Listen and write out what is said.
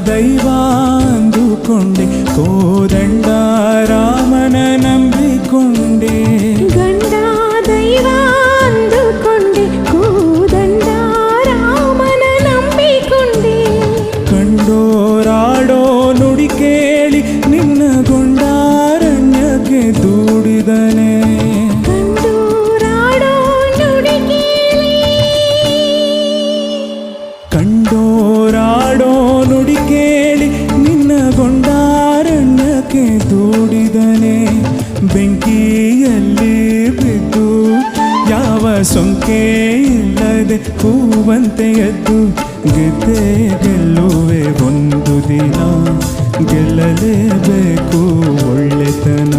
ದೈವ ಅಂದುಕೊಂಡೆ, ಕೋದಂಡ ರಾಮನ ನಂಬಿಕೊಂಡೆ. ಗಂಡ ದೈವ ಅಂದುಕೊಂಡೆ, ಕೋದಂಡ ರಾಮನ ನಂಬಿಕೊಂಡೆ. ಕಂಡೋರಾಡೋ ನುಡಿ ಕೇಳಿ ನಿನ್ನ ಗೊಂಡಾರಣ್ಯಕ್ಕೆ ದೂಡಿದನೆ. ಕಂಡೋರಾಡೋ ನುಡಿ ಕೇಳಿ ನಿನ್ನ ಗೊಂಡಾರಣ್ಯಕ್ಕೆ ದೂಡಿದನೆ. ಬೆಂಕಿಯಲ್ಲಿ ಬಿದ್ದು ಯಾವ ಸೊಂಕೆ ಇಲ್ಲದೆ ಹೂವಂತೆ ಎದ್ದು ಗೆದ್ದೆ ಗೆಲ್ಲುವೆ ಒಂದು ದಿನ, ಗೆಲ್ಲಲೇಬೇಕು ಒಳ್ಳೆತನ.